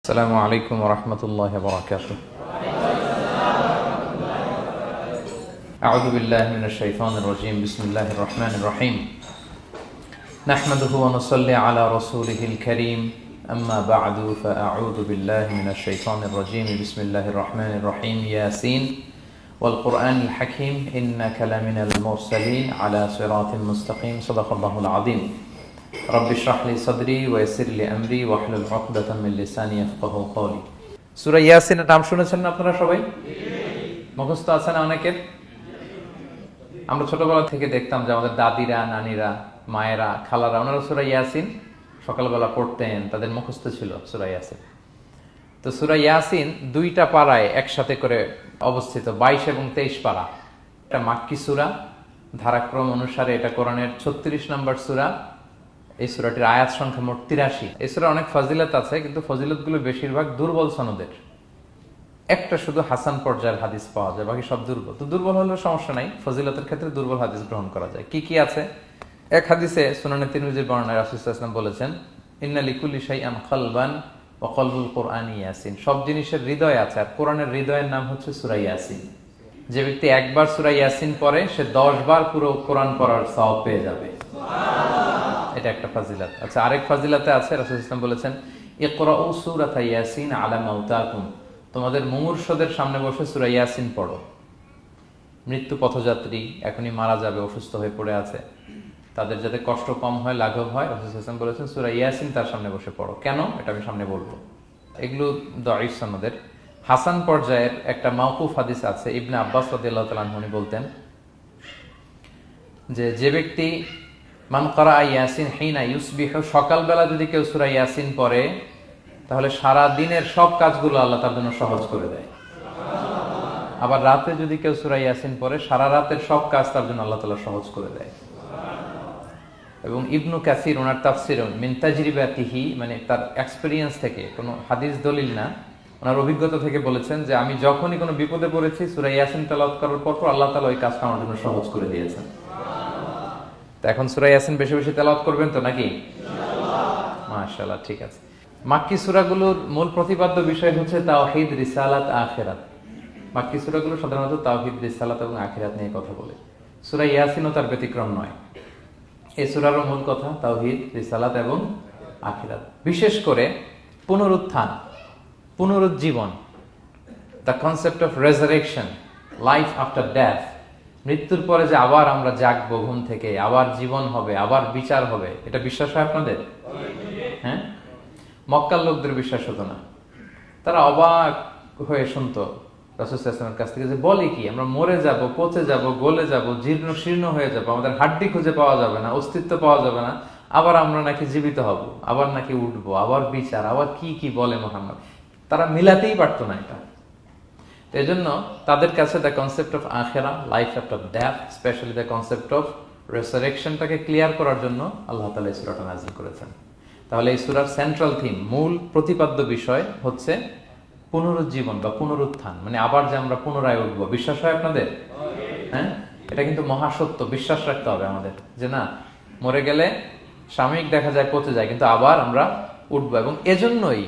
السلام عليكم ورحمة الله وبركاته. أعوذ بالله من الشيطان الرجيم. بسم الله الرحمن الرحيم. نحمده ونصلي على رسوله الكريم. أما بعد فأعوذ بالله من الشيطان الرجيم. بسم الله الرحمن الرحيم. ياسين والقرآن الحكيم إنك لمن المرسلين على صراط مستقيم. صدق الله العظيم. رب اشرح لي صدري ويسر لي امري واحلل عقدة من لساني يفقهوا قولي. সূরা ইয়াসিনের নাম শুনেছেন না আপনারা সবাই? মুখস্থ আছে না অনেকের? আমরা ছোটবেলা থেকে দেখতাম যে আমাদের দাদিরা, নানিরা, মায়েরা, খালারা ওনারা সূরা ইয়াসিন সকালবেলা পড়তেন, তাদের মুখস্থ ছিল সূরা ইয়াসিন। তো সূরা ইয়াসিন দুইটা পারায় একসাথে করে অবস্থিত, 22 এবং 23 পারা। এটা মাক্কি সূরা, ধারাক্রম অনুসারে এটা কোরআনের 36 নম্বর সূরা। এই সূরাটির আয়াত সংখ্যা মোট 83। এই সূরার অনেক ফজিলত আছে, কিন্তু ফজিলতগুলো বেশিরভাগ দুর্বল সনদের। একটা শুধু হাসান পর্যায়ের হাদিস পাওয়া যায়, বাকি সব দুর্বল। তো দুর্বল হলেও সমস্যা নাই, ফজিলতের ক্ষেত্রে দুর্বল হাদিস গ্রহণ করা যায়। কি কি আছে? এক হাদিসে সুনানে তিরমিজির বর্ণনায় রাসূল সাল্লাল্লাহু আলাইহি ওয়াসাল্লাম বলেছেন, ইন্না লিকুল্লি শাইআন কলবান ওয়া কলবুল কুরআনি ইয়াসিন। সব জিনিসের হৃদয় আছে, আর কোরআনের হৃদয়ের নাম হচ্ছে সূরা ইয়াসিন। যে ব্যক্তি একবার সূরা ইয়াসিন পড়ে, সে 10 বার পুরো কোরআন পড়ার সওয়াব পেয়ে যাবে। এটা একটা ফাজিলাত। আচ্ছা, আরেক ফাজিলাতে আছে, রাসূল সাল্লাল্লাহু আলাইহি ওয়াসাল্লাম বলেছেন, ইকরাউ সূরাতা ইয়াসিন আলা মাউতাকুম। তোমাদের মুমূর্ষদের সামনে বসে সূরা ইয়াসিন পড়ো। মৃত্যু পথযাত্রী এখনই মারা যাবে, অসুস্থ হয়ে পড়ে আছে, তাদের যাতে কষ্ট কম হয়, লাঘব হয়, রাসূল সাল্লাল্লাহু আলাইহি ওয়াসাল্লাম বলেছেন সূরা ইয়াসিন তার সামনে বসে পড়ো। কেন? এটা আমি সামনে বলবো। এগুলো দাঈফ সনদের। হাসান পর্যায়ের একটা মাওকুফ হাদিস আছে, ইবনে আব্বাস রাদিয়াল্লাহু তাআলা আনহু বলতেন যে ব্যক্তি মান ক্বারা ইয়াসিন হিনা ইউসবিহু, সকালবেলা যদি কেউ সূরা ইয়াসিন পড়ে, তাহলে সারা দিনের সব কাজগুলো আল্লাহ তার জন্য সহজ করে দেয়। আবার রাতে যদি কেউ সূরা ইয়াসিন পড়ে, সারা রাতের সব কাজ তার জন্য আল্লাহ তাআলা সহজ করে দেয়। এবং ইবনু কাসির ওনার তাফসির মিন তাজরিবাতিহি, মানে তার এক্সপেরিয়েন্স থেকে, কোনো হাদিস দলিল না, ওনার অভিজ্ঞতা থেকে বলেছেন যে আমি যখনই কোনো বিপদে পড়েছি, সূরা ইয়াসিন তেলাওয়াত করার পর আল্লাহ তাআলা ওই কাজটা আমার জন্য সহজ করে দিয়েছেন। এখন সূরা ইয়াসিন বেশি বেশি তেলাওয়াত করবেন তো নাকি? মাশাআল্লাহ, ঠিক আছে। মাক্কি সূরাগুলোর মূল প্রতিপাদ্য বিষয় হচ্ছে তাওহীদ, রিসালাত, আখিরাত। মাক্কি সূরাগুলো সাধারণত তাওহীদ, রিসালাত এবং আখিরাত নিয়ে কথা বলে। সূরা ইয়াসিনও তার ব্যতিক্রম নয়। এই সূরারও মূল কথা তাওহীদ, রিসালাত এবং আখিরাত। বিশেষ করে পুনরুত্থান, পুনরুজ্জীবন, the concept of resurrection, life after death. মৃত্যুর পরে যে আবার আমরা জাগবো ঘুম থেকে, আবার জীবন হবে, আবার বিচার হবে, এটা বিশ্বাস হয় আপনাদের? হ্যাঁ, মক্কার লোকদের বিশ্বাস হতো না। তারা অবাক হয়ে শুনতো রাসূল সাল্লাল্লাহু আলাইহি ওয়াসাল্লামের কাছ থেকে যে বলে কি, আমরা মরে যাব, পচে যাব, গলে যাব, জীর্ণ শীর্ণ হয়ে যাব, আমাদের হাড্ডি খুঁজে পাওয়া যাবে না, অস্তিত্ব পাওয়া যাবে না, আবার আমরা নাকি জীবিত হব, আবার নাকি উঠবো, আবার বিচার, আবার কি কি বলে মুহাম্মদ। তারা মিলাতেই পারতো না এটা। এই জন্য তাদের কাছে দ্য কনসেপ্ট অফ আখিরা, life after death, specially the concept of রেসারেকশনটাকে ক্লিয়ার করার জন্য আল্লাহ তাআলা এই সূরাটা নাযিল করেছেন। তাহলে এই সূরার সেন্ট্রাল থিম, মূল প্রতিপাদ্য বিষয় হচ্ছে পুনরুজ্জীবন বা পুনরুত্থান, মানে আবার যে আমরা পুনরায় উঠবো। বিশ্বাস হয় আপনাদের? হ্যাঁ, এটা কিন্তু মহাসত্য, বিশ্বাস রাখতে হবে আমাদের যে না, মরে গেলে সাময়িক দেখা যায় পচে যায়, কিন্তু আবার আমরা উঠবো। এবং এজন্যই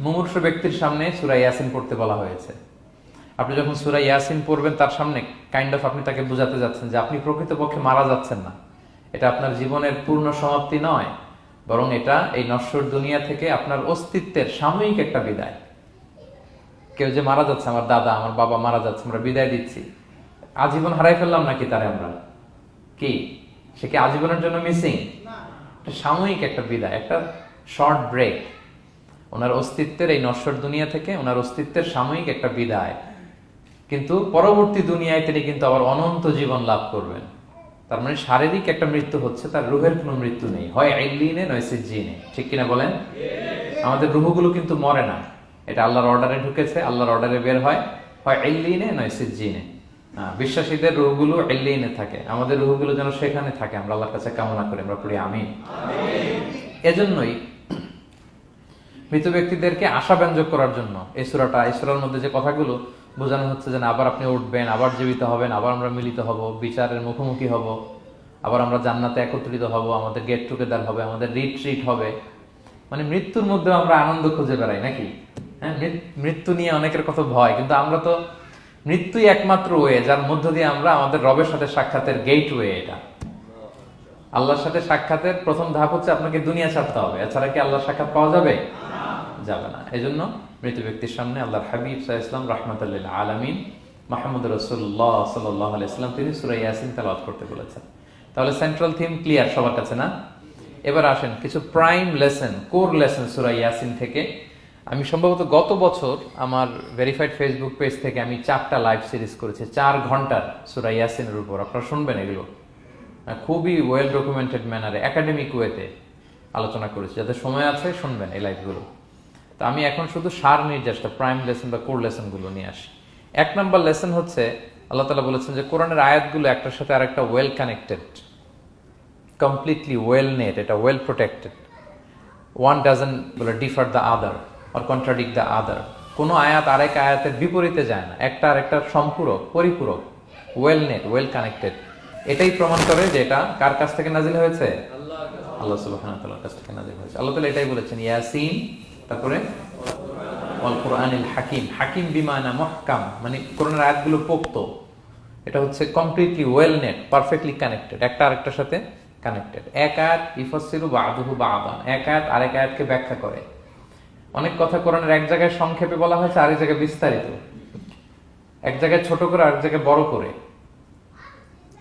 মুমূর্ষু ব্যক্তির সামনে সূরা ইয়াসিন পড়তে বলা হয়েছে। আপনি যখন সূরা ইয়াসিন পড়বেন, তার সামনে কাইন্ড অফ আপনি তাকে বোঝাতে যাচ্ছেন যে আপনি প্রকৃতপক্ষে মারা যাচ্ছেন না, এটা আপনার জীবনের পূর্ণ সমাপ্তি নয়, বরং এটা এই নশ্বর দুনিয়া থেকে আপনার অস্তিত্বের সাময়িক একটা বিদায়। কেউ যে মারা যাচ্ছে, আমার দাদা, আমার বাবা মারা যাচ্ছে, আমরা বিদায় দিচ্ছি, আজীবন হারাই ফেললাম নাকি তারে আমরা? কি সে কি আজীবনের জন্য মিসিং? সাময়িক একটা বিদায়, একটা শর্ট ব্রেক। ওনার অস্তিত্বের এই নশ্বর দুনিয়া থেকে ওনার অস্তিত্বের সাময়িক একটা বিদায়, কিন্তু পরবর্তী দুনিয়ায় তিনি কিন্তু আবার অনন্ত জীবন লাভ করবেন। তার মানে শারীরিক একটা মৃত্যু হচ্ছে, তার রুহের কোনো মৃত্যু নেই, হয় ইল্লিনে নয় সিজ্জিনে। ঠিক কিনা বলেন? আমাদের রুহগুলো কিন্তু মরে না, এটা আল্লাহর অর্ডারে ঢুকেছে, আল্লাহর অর্ডারে বের হয়, হয় ইল্লিনে নয় সিজ্জিনে। বিশ্বাসীদের রুহগুলো ইল্লিনে থাকে, আমাদের রুহগুলো যেন সেখানে থাকে, আমরা আল্লাহর কাছে কামনা করি, আমরা পড়ি আমিন। এজন্যই মৃত ব্যক্তিদেরকে আশাব্যঞ্জক করার জন্য এই সূরাটা, এই সূরার মধ্যে যে কথাগুলো বোঝানো হচ্ছে যে আবার আপনি উঠবেন, আবার জীবিত হবেন, আবার আমরা মিলিত হব, বিচারের মুখোমুখি হব, আবার আমরা জান্নাতে একত্রিত হব, আমাদের গেট টুগেদার হবে, আমাদের রিট্রিট হবে। মানে মৃত্যুর মধ্যে আমরা আনন্দ খুঁজে বেড়াই নাকি? হ্যাঁ, মৃত্যু নিয়ে অনেকের কত ভয়, কিন্তু আমরা তো মৃত্যুই একমাত্র ওয়ে যার মধ্য দিয়ে আমরা আমাদের রবের সাথে সাক্ষাতের গেট ওয়ে। এটা আল্লাহর সাথে সাক্ষাতের প্রথম ধাপ হচ্ছে আপনাকে দুনিয়া ছাড়তে হবে, এছাড়া কি আল্লাহর সাক্ষাৎ পাওয়া যাবে? যাবে না। এই জন্য মৃত ব্যক্তির সামনে আল্লাহর হাবিব সাল্লাল্লাহু আলাইহি ওয়াসাল্লাম রাহমাতুল লিল আলামিন মুহাম্মদ রাসূলুল্লাহ সাল্লাল্লাহু আলাইহি ওয়াসাল্লাম তিনি সূরা ইয়াসিন তেলাওয়াত করতে বলেছেন। তাহলে সেন্ট্রাল থিম ক্লিয়ার সবার কাছে না? এবার আসেন কিছু প্রাইম লেসন, কোর লেসন সূরা ইয়াসিন থেকে। আমি সম্ভবত গত বছর আমার ভেরিফাইড ফেসবুক পেজ থেকে আমি 4টা লাইভ সিরিজ করেছি 4 ঘন্টার সূরা ইয়াসিনের উপর। আপনারা শুনবেন এগুলো, খুবই ওয়েল ডকুমেন্টেড ম্যানারে একাডেমিক ওয়েতে আলোচনা করেছি। যাদের সময় আছে শুনবেন এই লাইভগুলো। তো আমি এখন শুধু সার নির্যাসটা প্রাইম লেসন বা কোর লেসনগুলো নিয়ে আসি। 1 নম্বর লেসন হচ্ছে আল্লাহ তাআলা বলেছেন যে কোরআনের আয়াতগুলো একটার সাথে আরেকটা well connected, completely well knit, এটা well protected. One doesn't differ the other or contradict the other. কোনো আয়াত আরেক আয়াতের বিপরীতে যায় না, একটা আরেকটার সম্পূরক, পরিপূরক, ওয়েল নেট, ওয়েল কানেক্টেড। এটাই প্রমাণ করে যে এটা কার কাছ থেকে নাজিল হয়েছে? আল্লাহ সুবহানাহু ওয়া তাআলার কাছ থেকে নাজিল হয়েছে। আল্লাহ তাআলা এটাই বলেছেন ইয়াসিন, তারপরে ওয়াল কুরআনিল হাকিম। হাকিম বিমানা মুহকাম, মানে কোরআনের আয়াতগুলো পোক্ত। এটা হচ্ছে completely well net, perfectly connected, একটা আরেকটার সাথে কানেক্টেড। এক আয়াত ইফাসসিরু বা'দুহু বা'দান, এক আয়াত আরেক আয়াতকে ব্যাখ্যা করে। অনেক কথা কোরআনের এক জায়গায় সংক্ষেপে বলা হয়েছে, আরেক জায়গায় বিস্তারিত, এক জায়গায় ছোট করে আরেক জায়গায় বড় করে।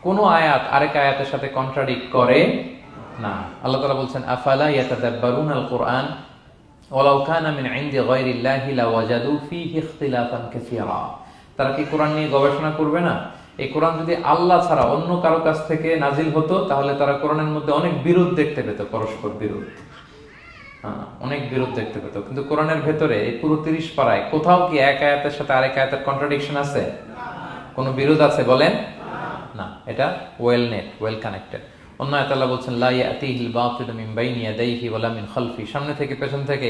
কোনো আয়াত আরেক আয়াতের সাথে কন্ট্রাডিক্ট করে না। আল্লাহ তাআলা বলছেন আফালা ইয়াতাদাব্বারুনাল কুরআন ওয়ালাউ কানা মিন ইনদি গায়রিল্লাহি লাওয়াজাদু ফীহি ইখতিলাফান কাসীরা। তারা কি কোরআন নিয়ে গবেষণা করবে না? এই কোরআন যদি আল্লাহ ছাড়া অন্য কারো কাছ থেকে নাজিল হতো তাহলে তারা কোরআনের মধ্যে অনেক বিরোধ দেখতে পেত, পরস্পর বিরোধ, অনেক বিরোধ দেখতে পেত। কিন্তু কোরআনের ভেতরে এই পুরো 30 পারায় কোথাও কি এক আয়াতের সাথে আরেক আয়াতের কন্ট্রাডিকশন আছে? কোনো বিরোধ আছে বলেন? না, এটা ওয়েল নেট, ওয়েল কানেক্টেড। অন্য আয়াতে আল্লাহ বলছেন লা ইয়াতিহিল বাতিলু মিন বাইনি ইয়াদাইহি ওয়ালা মিন খালফি। সামনে থেকে পেছন থেকে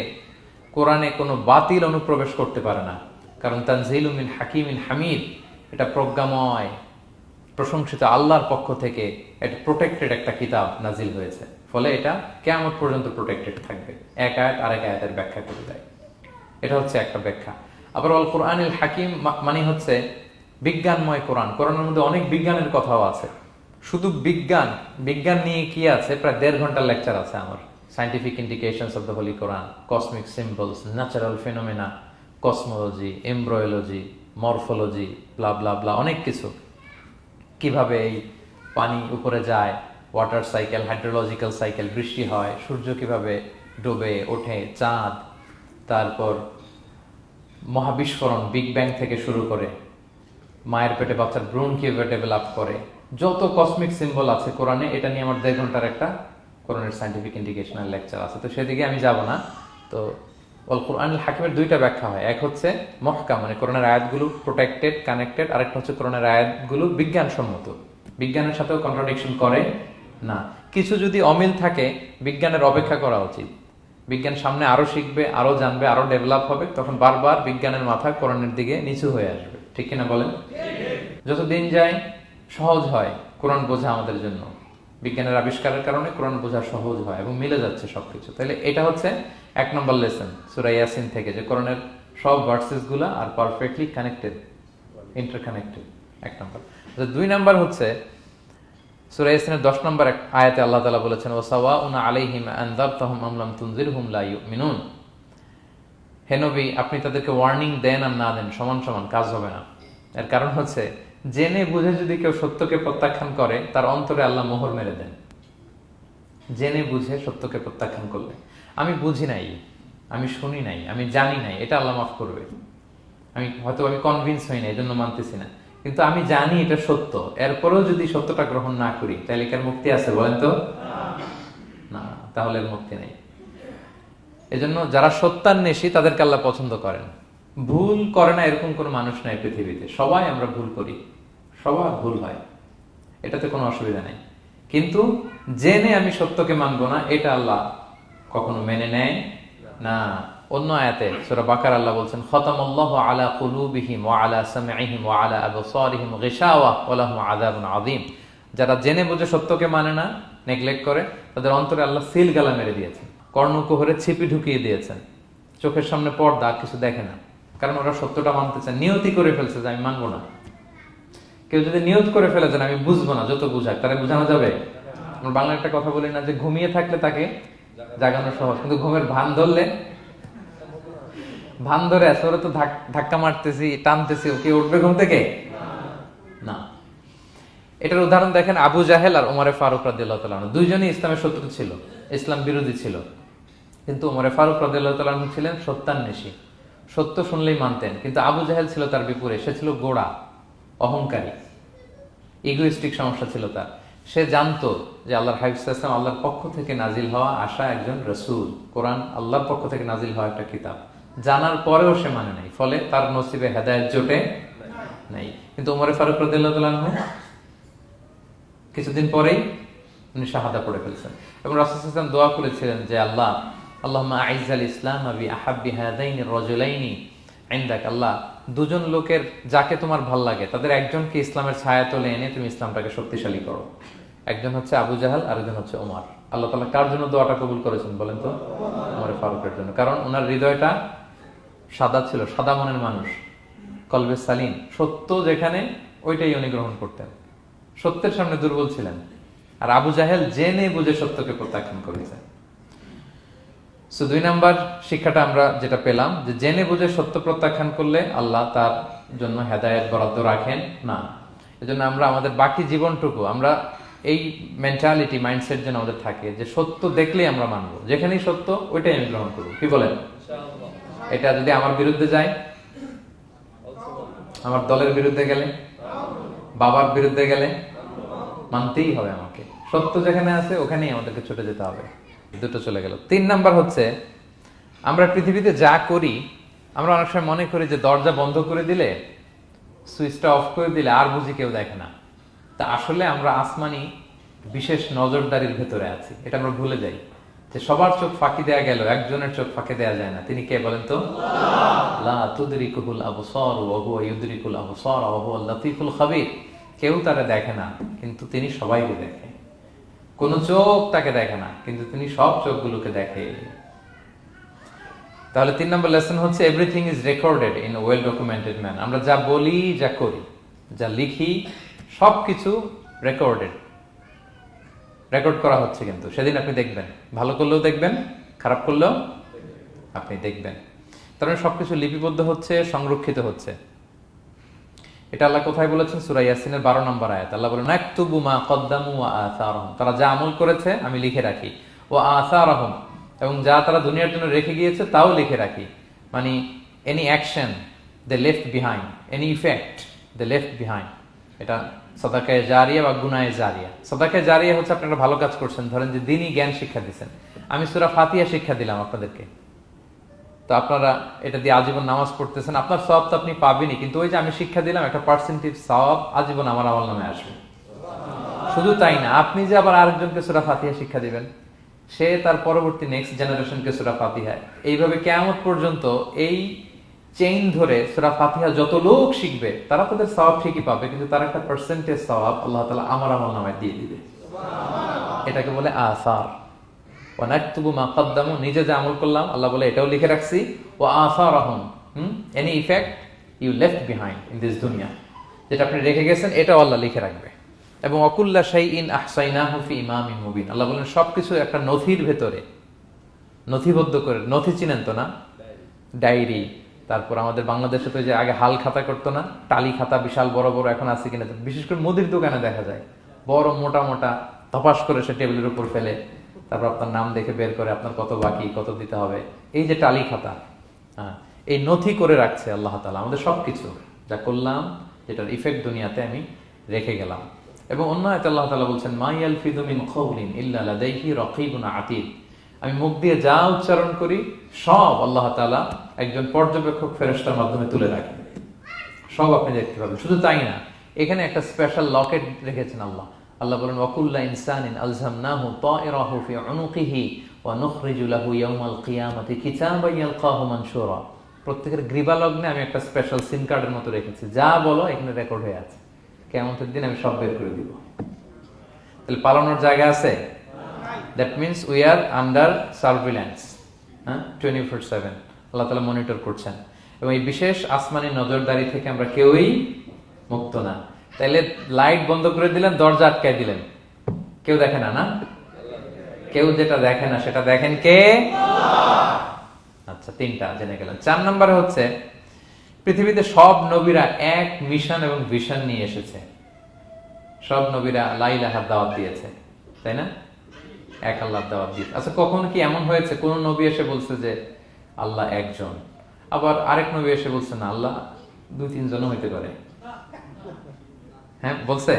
কোরআনে কোনো বাতিল অনুপ্রবেশ করতে পারে না, কারণ তানজিলু মিন হাকিমিন হামিদ, এটা প্রজ্ঞাময় প্রশংসিত আল্লাহর পক্ষ থেকে এটা প্রোটেক্টেড একটা কিতাব নাজিল হয়েছে। ফলে এটা কিয়ামত পর্যন্ত প্রোটেক্টেড থাকবে। এক আয়াত আরেক আয়াতের ব্যাখ্যা করে দেয়, এটা হচ্ছে একটা ব্যাখ্যা। আবার আল কোরআনিল হাকিম মানে হচ্ছে বিজ্ঞানময় কোরআন। কোরআনের মধ্যে অনেক বিজ্ঞানের কথাও আছে। শুধু বিজ্ঞান, বিজ্ঞান নিয়ে কি আছে প্রায় 1.5 ঘন্টার লেকচার আছে আমার। Scientific indications of the holy Quran, cosmic symbols, natural phenomena, cosmology, embryology, morphology, blah blah blah, অনেক কিছু। কিভাবে এই পানি উপরে যায়, ওয়াটার সাইকেল, হাইড্রোলজিক্যাল সাইকেল, বৃষ্টি হয়, সূর্য কিভাবে ডুবে ওঠে, চাঁদ, তারপর মহাবিস্ফোরণ, বিগ ব্যাং থেকে শুরু করে মায়ের পেটে বাচ্চার ভ্রূণ কিভাবে ডেভেলপ করে, যত কসমিক সিম্বল আছে কোরআনে, এটা নিয়ে আমার 1.5 ঘন্টার একটা কোরআনের সায়েন্টিফিক ইন্ডিকেশনাল লেকচার আছে। তো সেদিকে আমি যাব না। তো আল কোরআনুল হাকিমের 2টা ব্যাখ্যা হয়। এক হচ্ছে মুহকাম, মানে কোরআনের আয়াতগুলো প্রোটেক্টেড, কানেক্টেড। আরেকটা হচ্ছে কোরআনের আয়াতগুলো বিজ্ঞানসম্মত, বিজ্ঞানের সাথেও কন্ট্রাডিকশন করে না। কিছু যদি অমিল থাকে বিজ্ঞানের অপেক্ষা করা উচিত। বিজ্ঞান সামনে আরো শিখবে, আরো জানবে, আরো ডেভেলপ হবে, তখন বারবার বিজ্ঞানের মাথা কোরআনের দিকে নিচু হয়ে আসবে। ঠিক কিনা বলেন? যত দিন যায় সহজ হয় কোরআন বোঝা আমাদের জন্য। বিজ্ঞানের আবিষ্কারের কারণে কোরআন বোঝা সহজ হয় এবং মিলে যাচ্ছে সবকিছু। তাহলে এটা হচ্ছে 1 নম্বর লেসন সূরা ইয়াসিন থেকে, যে কোরআনের সব ভার্সেস গুলা আর পারফেক্টলি কানেক্টেড, ইন্টারকানেক্টেড। 1 নম্বর। 2 নম্বর হচ্ছে সূরা ইয়াসিনের 10 নম্বর আয়াতে আল্লাহ তাআলা বলেছেন ওয়াসাওয়াউন আলাইহিম আনযারতাহুম আম লাম তুনজিরহুম লা ইউমিনুন। হে নবী, আপনি তাদেরকে ওয়ার্নিং দেন আর না দেন সমান সমান, কাজ হবে না। এর কারণ হচ্ছে জেনে বুঝে যদি কেউ সত্যকে প্রত্যাখ্যান করে তার অন্তরে আল্লাহ মোহর মেরে দেন। জেনে বুঝে সত্যকে প্রত্যাখ্যান করলে, আমি বুঝি নাই, আমি শুনি নাই, আমি জানি নাই, এটা আল্লাহ মাফ করবে। আমি কনভিন্স হই না, এই জন্য মানতেছি না, কিন্তু আমি জানি এটা সত্য, এরপরেও যদি সত্যটা গ্রহণ না করি তাহলে কার মুক্তি আছে বলেন তো? না, তাহলে মুক্তি নেই। এজন্য যারা সত্যান্বেষী তাদেরকে আল্লাহ পছন্দ করেন। ভুল করে না এরকম কোনো মানুষ নাই পৃথিবীতে। সবাই আমরা ভুল করি, সবার ভুল হয়, এটাতে কোনো অসুবিধা নেই। কিন্তু জেনে আমি সত্যকে মানবো না, এটা আল্লাহ কখনো মেনে নেয় না। অন্য আয়াতে সূরা বাকারা আল্লাহ বলছেন খতামাল্লাহু আলা কুলুবিহিম ওয়া আলা সামঈহিম ওয়া আলা আবসারিহিম গিশাওয়া ওয়া লাহুম আযাবুন আযীম। যারা জেনে বুঝে সত্যকে মানে না, নেগলেক্ট করে, তাদের অন্তরে আল্লাহ সিল গালা মেরে দিয়েছেন। কর্ণকুহরে ছিপি ঢুকিয়ে দিয়েছেন, চোখের সামনে পর্দা, আর কিছু দেখে না, কারণ ওরা সত্যটা মানতে চায়, নিয়তি করে ফেলছে যে আমি মানবো না। কেউ যদি নিয়ত করে ফেলে যে আমি বুঝবো না, যত বুঝাক তারা বুঝানো যাবে। আমরা বাংলা একটা কথা বলি না যে ঘুমিয়ে থাকলে তাকে জাগানো সহজ, কিন্তু ঘুমের ভান ধরে আছে, ওরা তো ধাক্কা মারতেছি, টানতেছি, ওকে উঠবে ঘুম থেকে না। এটার উদাহরণ দেখেন আবু জাহেল আর ওমরে ফারুক রাদিয়াল্লাহু তাআলা আনহু, দুইজনই ইসলামের শত্রু ছিল, ইসলাম বিরোধী ছিল, কিন্তু ওমরে ফারুক রাদিয়াল্লাহু তাআলা আনহু ছিলেন সত্যান্বেষী, সত্য শুনলেই মানতেন। কিন্তু আবু জাহেল ছিল তার বিপরীত, সে ছিল গোড়া, অহংকারী, ইগোইস্টিক সমস্যা ছিল তার। সে জানতো যে আল্লাহর হাবিব সাল্লাল্লাহু আলাইহি ওয়াসাল্লাম আল্লাহর পক্ষ থেকে নাজিল হওয়া আসা একজন রাসূল, কোরআন আল্লাহর পক্ষ থেকে নাজিল হওয়া একটা কিতাব, জানার পরেও সে মানে নাই, ফলে তার নসিবে হেদায়েত জোটে নাই। কিন্তু ওমরে ফারুক রাদিয়াল্লাহু তাআলা আনহু কিছুদিন পরেই উনি শাহাদা পড়ে ফেলছেন, এবং রাসূল সাল্লাল্লাহু আলাইহি ওয়াসাল্লাম দোয়া করেছিলেন যে আল্লাহ আল্লাহুম্মা আইজ্জাল ইসলাম বি আহাব্বি হাযাইনি রাজুলাইনি ইনদাক, আল্লাহ দুজন লোকের যাকে তোমার ভাল লাগে তাদের একজনকে ইসলামের ছায়াতলে এনে তুমি ইসলামটাকে শক্তিশালী করো। একজন হচ্ছে আবু জাহাল, আরেকজন হচ্ছে ওমর। আল্লাহ তাআলা কার জন্য দোয়াটা কবুল করেছেন বলেন তো? ওমর ফারুকের জন্য, কারণ ওনার হৃদয়টা সাদা ছিল, সাদা মনের মানুষ, কলবে সালিম, সত্য যেখানে ওইটাই উনি গ্রহণ করতেন, সত্যের সামনে দুর্বল ছিলেন। আর আবু জাহেল জেনে বুঝে সত্যকে প্রত্যাখ্যান করেছেন। সো 2 নাম্বার শিক্ষাটা আমরা যেটা পেলাম, যে জেনে বুঝে সত্য প্রত্যাখ্যান করলে আল্লাহ তার জন্য হেদায়েত বরাদ্দ রাখেন না। এজন্য আমরা আমাদের বাকি জীবনটুকু আমরা এই মেন্টালিটি, মাইন্ডসেট যেন আমাদের থাকে যে সত্য দেখলেই আমরা মানবো, যেখানেই সত্য ওইটাই আমি গ্রহণ করবো। কি বলেন? এটা যদি আমার বিরুদ্ধে যায়, আমার দলের বিরুদ্ধে গেলে, বাবার বিরুদ্ধে গেলে, মানতেই হবে আমাকে। সত্য যেখানে আছে ওখানেই আমাদেরকে ছুটে যেতে হবে। দুটো চলে গেল। 3 নাম্বার হচ্ছে, আমরা পৃথিবীতে যা করি, আমরা অনেক সময় মনে করি যে দরজা বন্ধ করে দিলে, সুইচটা অফ করে দিলে আর বুঝি কেউ দেখে না। তা আসলে আমরা আসমানি বিশেষ নজরদারির ভেতরে আছি, এটা আমরা ভুলে যাই যে সবার চোখ ফাঁকি দেয়া গেল, একজনের চোখ ফাঁকি দেয়া যায় না। তিনি কে বলেন তো? লা তুদরিকুহুল আবসার ওয়া হুয়া ইউদরিকুল আবসার ওয়া হুয়াল লাতীফুল খাবীর। কেউ তারে দেখে না, কিন্তু তিনি সবাইকে দেখে। কোন চোখ তাকে দেখে না, কিন্তু তিনি সব চোখগুলোকে দেখে। তাহলে 3 নম্বর লেসন হচ্ছে, everything is recorded in well documented man. আমরা যা বলি, যা করি, যা লিখি, সবকিছু রেকর্ড করা হচ্ছে। কিন্তু সেদিন আপনি দেখবেন, ভালো করলেও দেখবেন, খারাপ করলেও আপনি দেখবেন। তার মানে সবকিছু লিপিবদ্ধ হচ্ছে, সংরক্ষিত হচ্ছে। এটা আল্লাহ কোথায় বলেছেন? সূরা ইয়াসিনের 12 নম্বর আয়াত। আল্লাহ বলেন, নাকতুবু মা কদ্দামু ওয়া আসারহুম, তারা যা আমল করেছে আমি লিখে রাখি, ওয়া আসারহুম, এবং যা তারা দুনিয়ার জন্য রেখে গিয়েছে তাও লিখে রাখি। মানে এনি অ্যাকশন দে লেফট বিহাইন্ড, এনি ইফেক্ট দে লেফট বিহাইন্ড। এটা সাদাকায়ে জারিয়া বা গুনায়ে জারিয়া। সাদাকায়ে জারিয়া হচ্ছে আপনারা ভালো কাজ করছেন, ধরেন যে দ্বীনি জ্ঞান শিক্ষা দিচ্ছেন, আমি সূরা ফাতিহা শিক্ষা দিলাম আপনাদেরকে, তো আপনারা এটা দিয়ে আজীবন নামাজ পড়তেছেন, আপনার সওয়াব তো আপনি পাবেনই, কিন্তু ওই যে আমি শিক্ষা দিলাম একটা পার্সেন্টেজ সওয়াব আজীবন আমার আমল নামে আসবে। শুধু তাই না, আপনি যে আবার আরেকজনকে সূরা ফাতিহা শিক্ষা দিবেন, সে তার পরবর্তী নেক্সট জেনারেশনকে সূরা ফাতিহা, এইভাবে কিয়ামত পর্যন্ত এই চেইন ধরে সূরা ফাতিহা যত লোক শিখবে তারা তাদের সওয়াব ঠিকই পাবে, কিন্তু তার একটা পার্সেন্টেজ সওয়াব আল্লাহ তাআলা আমার আমল নামে দিয়ে দিবে। এটাকে বলে আসার। ওয়া নাকতুবু মা কদ্দামু, নিজে যে আমল করলাম আল্লাহ বলে এটাও লিখে রাখছি, ওয়া আসারহুম, any effect you left behind in this দুনিয়া, যেটা আপনি রেখে গেছেন এটাও আল্লাহ লিখে রাখবে। এবং অকুল্লা শাইইন আহসাইনাহু ফি ইমামিন মুবিন, আল্লাহ বলেন সবকিছু একটা নথির ভেতরে নথিবদ্ধ করে। নথি চিনেন তো না? ডায়েরি। তারপর আমাদের বাংলাদেশে তো যে আগে হাল খাতা করতো না, টালি খাতা বিশাল বড় বড়, এখন আছে কিনা, বিশেষ করে মুদির দোকানে দেখা যায় বড় মোটা মোটা, তপাস করে সে টেবিলের উপর ফেলে, তারপর আপনার নাম দেখে বের করে আপনার কত বাকি, কত দিতে হবে। এই যে টালি খাতা, এই নথি করে রাখছে আল্লাহ তাআলা আমাদের সবকিছু যা করলাম, যেটার ইফেক্ট দুনিয়াতে আমি রেখে গেলাম। এবং অন্য আয়াতে আল্লাহ তাআলা বলছেন, মা ইয়ালফিযু মিন কাওলিন ইল্লা লাদাইহি রাকীবুন আতীদ, আমি মুখ দিয়ে যা উচ্চারণ করি সব আল্লাহ তাআলা একজন পর্যবেক্ষক ফেরেশতার মাধ্যমে তুলে রাখেন, সব আপনি দেখতে পাবেন। শুধু তাই না, এখানে একটা স্পেশাল লকেট রেখেছেন আল্লাহ। আল্লাহ বলেন, ওয়াকুল্লা ইনসানিন আলজামনাহু তায়রাহু ফি উনুকিহি ওয়া নুখরিজু লাহু ইয়াওমাল কিয়ামাতি কিতাবান ইয়ালকাহু মানশুরা। প্রত্যেকের গ্রীবালগ্নে আমি একটা স্পেশাল সিম কার্ডের মতো রেখেছি, যা বলো এখানে রেকর্ড হয়ে আছে, কিয়ামতের দিন আমি সব বের করে দিব। তাহলে পালানোর জায়গা আছে? That means we are under surveillance, হ্যাঁ, 24/7 আল্লাহ তাআলা মনিটর করছেন, এবং এই বিশেষ আসমানি নজরদারি থেকে আমরা কেউই মুক্ত না। তাইলে লাইট বন্ধ করে দিলেন, দরজা আটকায় দিলেন, কেউ দেখে না, না? কেউ যেটা দেখে না সেটা দেখেন কে? আচ্ছা, তিনটা জেনে গেলেন। 4 নম্বরে হচ্ছে পৃথিবীতে সব নবীরা এক মিশন এবং ভিশন নিয়ে এসেছে। সব নবীরা লা ইলাহার দাওয়াত দিয়েছে, তাই না? এক আল্লাহর দাওয়াত দিয়েছে। আচ্ছা, কখন কি এমন হয়েছে কোন নবী এসে বলছে যে আল্লাহ একজন, আবার আরেক নবী এসে বলছে না আল্লাহ 2-3 জনও হইতে পারে? হ্যাঁ, বলছে?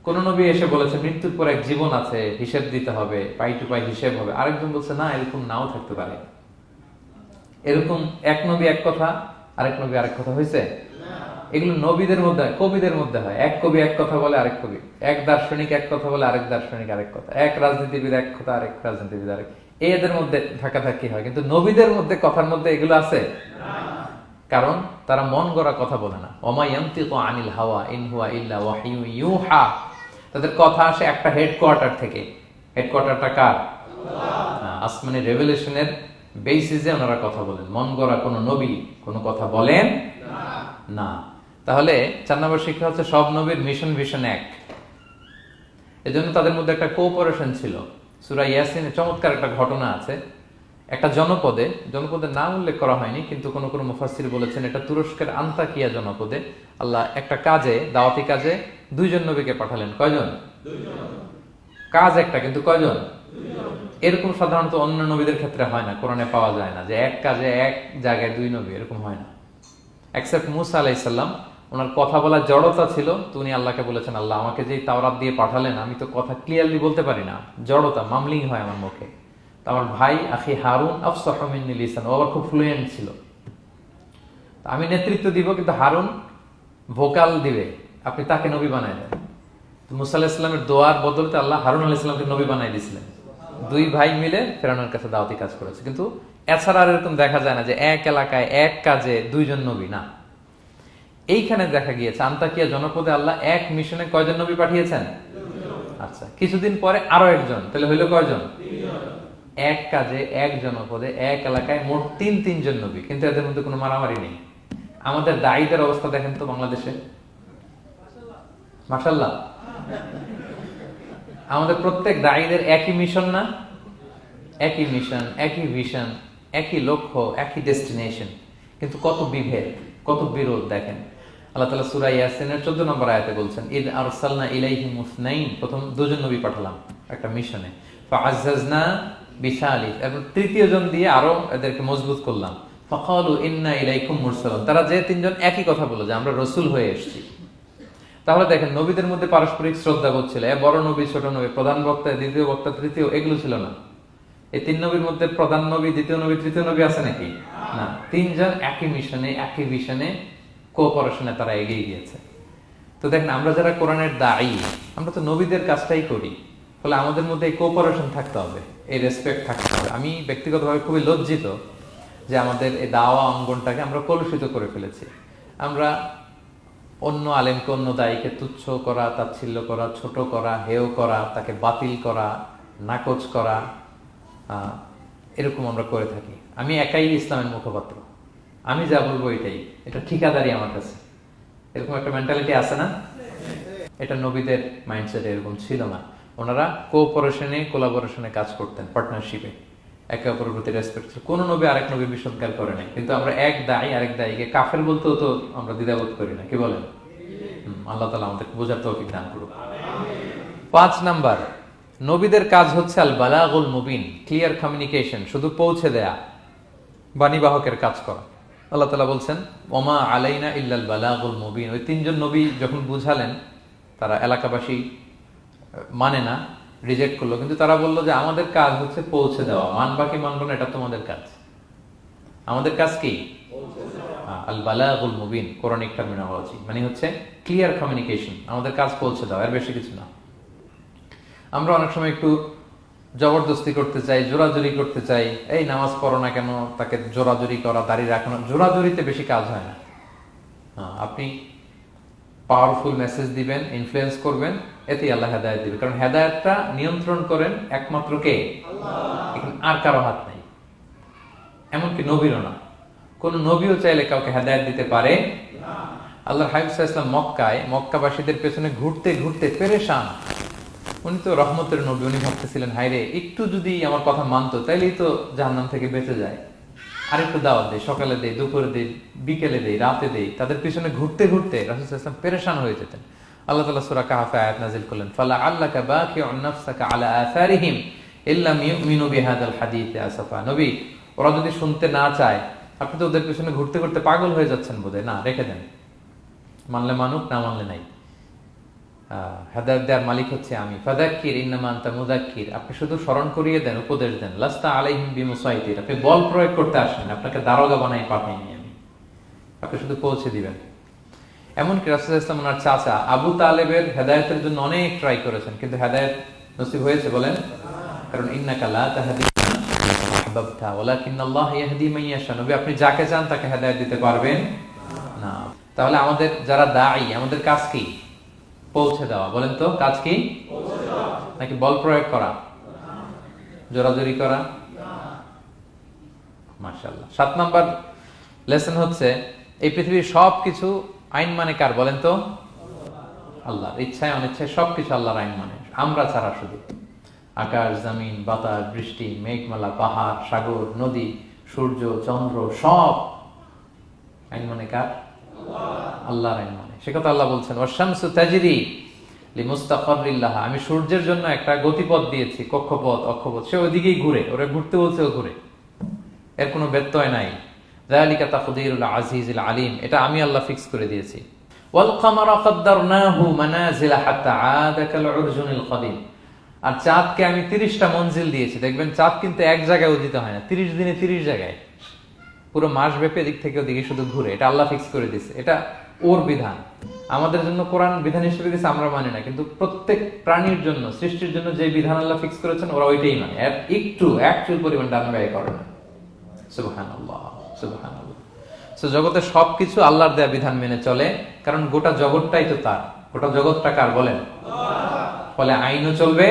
কোন নবী এসে বলেছে মৃত্যুর পর এক জীবন আছে, হিসেব দিতে হবে, পাই টু পাই হিসেব হবে? আরেকজন বলছে না, এরকম নাও থাকতে পারে। এরকম এক নবী এক কথা, আরেক নবী আরেক কথা হয়েছে? এগুলো নবীদের মধ্যে, কবিদের মধ্যে হয়। এক কবি এক কথা বলে, আরেক কবি, এক দার্শনিক এক কথা বলে, আরেক দার্শনিক আরেক কথা, এক রাজনীতিবিদ এক কথা, আরেক রাজনীতিবিদ আরেক, এদের মধ্যে ধাক্কাধাক্কি হয়। কিন্তু নবীদের মধ্যে কথার মধ্যে এগুলো আছে? কারণ তারা মন গড়া কথা বলে না। ওমা ইয়ানতিকু আনিল হাওয়া ইন হুয়া ইল্লা ওয়াহিয়ু ইউহা। তাদের কথা আসে একটা হেডকোয়ার্টার থেকে। হেডকোয়ার্টারটা কার? আসমানি রেভেলেশনের বেসিসে ওনারা কথা বলেন। মন গড়া কোনো নবী কোনো কথা বলেন না। তাহলে 4 নম্বর শিক্ষা হচ্ছে সব নবীর মিশন ভিশন এক। এজন্য তাদের মধ্যে একটা কোঅপারেশন ছিল। সূরা ইয়াসিনে চমৎকার একটা ঘটনা আছে। একটা জনপদের নাম উল্লেখ করা হয়নি, কিন্তু কোন কোন মুফাসসির বলেছেন এটা তুরস্কের আন্তাকিয়া জনপদে আল্লাহ একটা কাজে, দাওয়াতি কাজে 2 জন নবীকে পাঠালেন। কয়জন? 2 জন। কাজ একটা, কিন্তু কয়জন? 2 জন। এরকম সাধারণত অন্য নবীদের ক্ষেত্রে হয় না, কোরআনে পাওয়া যায় না যে এক কাজে এক জায়গায় 2 নবী, এরকম হয় না। এক্সেপ্ট মুসা আলাইহিস সালাম, ওনার কথা বলার জড়তা ছিল, তো উনি আল্লাহকে বলেছেন আল্লাহ আমাকে যেই তাওরাত দিয়ে পাঠালেন আমি তো কথা ক্লিয়ারলি বলতে পারি না, জড়তা, মামলিং হয় আমার মুখে। আমার ভাই আখি হারুন আফসাহু মিন্নি লিসান, ও আবার খুব ফ্লুয়েন্ট ছিল। আমি নেতৃত্ব দিব, কিন্তু হারুন ভোকাল দিবে, আপনি তাকে নবী বানায় দেন। মুসা আলাইহিস সালামের দোয়ার বদলতে আল্লাহ হারুন আলাইহিস সালামকে নবী বানাই দিয়েছিলেন। 2 ভাই মিলে ফেরাউনের কাছে দাওয়াতি কাজ করেছে। কিন্তু এছাড়া আর এরকম দেখা যায় না যে এক এলাকায় এক কাজে 2 জন নবী, না। এইখানে দেখা গিয়েছে আন্তাকিয়া জনপদে আল্লাহ এক মিশনে কয়জন নবী পাঠিয়েছেন? 2 জন। আচ্ছা, কিছুদিন পরে আরো একজন, তাহলে হইল কয়জন? 3 জন। এক কাজে এক জনপদে এক এলাকায় মোট 3 জন নবী, কিন্তু এদের মধ্যে কোনো মারামারি নেই। আমাদের দায়ীদের অবস্থা দেখেন তো বাংলাদেশে, মাশাআল্লাহ। আমাদের প্রত্যেক দায়ীদের একই মিশন না? একই মিশন, একই ভিশন, একই লক্ষ্য, একই ডেস্টিনেশন, কিন্তু কত বিভেদ, কত বিরোধ দেখেন। আল্লাহ তাআলা সূরা ইয়াসিনের 14 নম্বর আয়াতে বলছেন ইদ আরসালনা ইলাইহিম মুসনাইন, প্রথম 2 জন নবী পাঠালাম একটা মিশনে, ফাআজ্জাজনা বিসালিস, এবং 3য় জন দিয়ে আরো এদেরকে মজবুত করলাম। ফাকালু ইন্না ইলাইকুম মুরসালুন, তারা যে 3 জন একই কথা বলল যে আমরা রাসূল হয়ে এসেছি। তাহলে দেখেন নবীদের মধ্যে পারস্পরিক শ্রদ্ধাবোধ ছিল। বড় নবী, ছোট নবী, প্রধান বক্তা, দ্বিতীয় বক্তা, তৃতীয়, এগুলো ছিল না। এই 3 নবীর মধ্যে প্রধান নবী, দ্বিতীয় নবী, তৃতীয় নবী আছে নাকি? না। 3 জন একই মিশনে, একই ভিশনে, কোঅপারেশনে তারা এগিয়ে গিয়েছে। তো দেখেন আমরা যারা কোরআনের দায়ী, আমরা তো নবীদের কাজটাই করি, ফলে আমাদের মধ্যে এই কোঅপারেশন থাকতে হবে, এই রেসপেক্ট থাকতে হবে। আমি ব্যক্তিগতভাবে খুবই লজ্জিত যে আমাদের এই দাওয়া অঙ্গনটাকে আমরা কলুষিত করে ফেলেছি। আমরা অন্য আলেমকে, অন্য দায়ীকে তুচ্ছ করা, তাচ্ছিল্য করা, ছোট করা, হেয় করা, তাকে বাতিল করা, নাকচ করা, এরকম আমরা করে থাকি। আমি একাই ইসলামের মুখপাত্র, আমি যা বলবো এটাই, এটা ঠিকাদারি আমার কাছে, এরকম একটা মেন্টালিটি আছে না? এটা নবীদের মাইন্ডসেট এরকম ছিল না। ওনারা কোঅপারেশনে, কোলাবোরেশনে কাজ করতেন, পার্টনারশিপে, একে অপরের প্রতি রেসপেক্ট ছিল। কোন নবী আরেক নবীর বিষদগার করে নাই। কিন্তু আমরা এক দায়ী আরেক দায়ীকে কাফের বলতেও তো আমরা দ্বিধাবোধ করি না, কি বলেন? আল্লাহ তাআলা আমাদের বোঝার তৌফিক দান করুক। 5 নাম্বার, নবীদের কাজ হচ্ছে আল বালাগুল মুবিন, ক্লিয়ার কমিউনিকেশন, শুধু পৌঁছে দেয়া, বাণীবাহকের কাজ করা। আল্লাহ তাআলা বলছেন ওমা আলাইনা ইল্লাল বালাগুল মুবিন। ওই 3 জন নবী যখন বুঝালেন, তারা এলাকাবাসী মানে না, রিজেক্ট করলো, কিন্তু তারা বললো যে আমাদের কাজ হচ্ছে পৌঁছে দেওয়া, মানবা কি মানবো না এটা তোমাদের কাজ। আমাদের কাজ কি? আল বালাগুল মুবিন, কোরআনিক টার্মিনোলজি, মানে হচ্ছে ক্লিয়ার কমিউনিকেশন, আমাদের কাজ পৌঁছে দেওয়া, এর বেশি কিছু না। আমরা অনেক সময় একটু জবরদস্তি করতে চাই, জোরাজুরি করতে চাই, এই নামাজ পড়ো না কেন, তাকে জোরাজুরি করা, দাঁড়িয়ে রাখানো, জোরাজুরিতে বেশি কাজ হয় না। আপনি পাওয়ারফুল মেসেজ দিবেন, ইনফ্লুয়েন্স করবেন, এতেই আল্লাহ হেদায়েত দিবে। কারণ হেদায়েতটা নিয়ন্ত্রণ করেন একমাত্র কে? আল্লাহ। আর কারো হাত নাই, এমনকি নবীরও না। কোন নবীও চাইলে কাউকে হেদায়েত দিতে পারে না। আল্লাহর হাবিব সাল্লাল্লাহু আলাইহি ওয়াসাল্লাম মক্কাবাসীদের পেছনে ঘুরতে ঘুরতে পেরেশান। উনি তো রহমতের নবী, উনি ভাবতেছিলেন হায়রে একটু যদি আমার কথা মানতো তাইলেই তো জাহান্নাম থেকে বেঁচে যায়। আরেকটু দাওয়াত দেই, সকালে দেই, দুপুরে দেই, বিকেলে দেই, রাতে দেই। তাদের পিছনে ঘুরতে ঘুরতে রাসূল সাল্লাল্লাহু আলাইহি ওয়াসাল্লাম পেরেশান হয়ে যেতেন। আল্লাহ তাআলা সূরা কাহফে আয়াত নাযিল করলেন, ফালা আল্লাকা বাকিউন নাফসাকা আলা আসারিহিম ইল্লাম ইউমিনু বিহাদাল হাদীসি আসাফা। নবী, ওরা যদি শুনতে না চায়, আপনি তো ওদের পিছনে ঘুরতে ঘুরতে পাগল হয়ে যাচ্ছেন বোধহয়, না রেখে দেন, মানলে মানুক, না মানলে নাই। হেদায়েত দেওয়ার মালিক হচ্ছে আমি। ফাযাক্কির ইন্নামা আনতা মুযাক্কির, আপনি শুধু স্মরণ করিয়ে দেন, উপদেশ দেন। লাস্তা আলাইহিম বিমুসাইতির, আপনি বল প্রয়োগ করতে আসেন, আপনাকে দারোগা বানাই পাঠাইনি আমি, আপনি শুধু পৌঁছে দিবেন। এমনকি রাসূল সাল্লাল্লাহু আলাইহি ওয়াসাল্লাম ওনার চাচা আবু তালেবের হেদায়েতের জন্য অনেক ট্রাই করেছেন, কিন্তু হেদায়েত নসিব হয়েছে বলেন? কারণ ইন্নাকা লা তাহদি মান আহবাবতা ওয়ালাকিন্নাল্লাহ ইয়াহদি মান ইয়াশা। নবী, আপনি যাকে চান তাকে হেদায়েত দিতে পারবেন না। তাহলে আমাদের যারা দাঈ, আমাদের কাজ কি? পৌঁছে দেওয়া। বলেন তো, কাজ কি? নাকি বল প্রয়োগ করা, জোরাজোরি করা? মাশাআল্লাহ। 7 নাম্বার লেসন হচ্ছে, এই পৃথিবীর সবকিছু আইন মানে কার? বলেন তো? আল্লাহর। ইচ্ছায় অনিচ্ছায় সবকিছু আল্লাহর আইন মানে, আমরা ছাড়া শুধু। আকাশ, জমিন, বাতাস, বৃষ্টি, মেঘমালা, পাহাড়, সাগর, নদী, সূর্য, চন্দ্র, সব আইন মানে কার? আল্লাহর আইন মানে। সে কথা আল্লাহ বলছেন, ওয়াশ-শামসু তাজরি লিমুস্তাকাররিল লাহা, আমি সূর্যের জন্য একটা গতিপথ দিয়েছি, কক্ষপথ, অক্ষপথ, সে ওইদিকেই ঘুরে, ওরা ঘুরতে বলছে ও ঘুরে, এর কোনো ব্যত্যয় নাই। যালিকা তাকদীরুল আজিজিল আলিম, এটা আমি আল্লাহ ফিক্স করে দিয়েছি। ওয়াল কামারা কাদ্দারনাহু মানাজিলা হাত্তা আদা কাল উরজুনিল কাদিম, আর চাঁদকে আমি 30টা মঞ্জিল দিয়েছি। দেখবেন চাঁদ কিন্তু এক জায়গায় উদিত হয় না, 30 দিনে 30 জায়গায়, পুরো মাস ব্যাপী এদিক থেকে ওদিকে শুধু ঘুরে। এটা আল্লাহ ফিক্স করে দিয়েছে, এটা ওর বিধান। আমাদের জন্য কোরআন বিধান হিসেবে দিয়েছে, আমরা মানি না, কিন্তু প্রত্যেক প্রাণীর জন্য, সৃষ্টির জন্য যে বিধান আল্লাহ ফিক্স করেছেন ওরা ওইটাই মানে, এর একটু একচুল পরিমাণ ডান ব্যয় করে না। সুবহানাল্লাহ, সুবহানাল্লাহ। সো জগতের সবকিছু আল্লাহর দেয়া বিধান মেনে চলে, কারণ গোটা জগৎটাই তো তার। গোটা জগৎটা কার বলেন? ফলে আইনও চলবে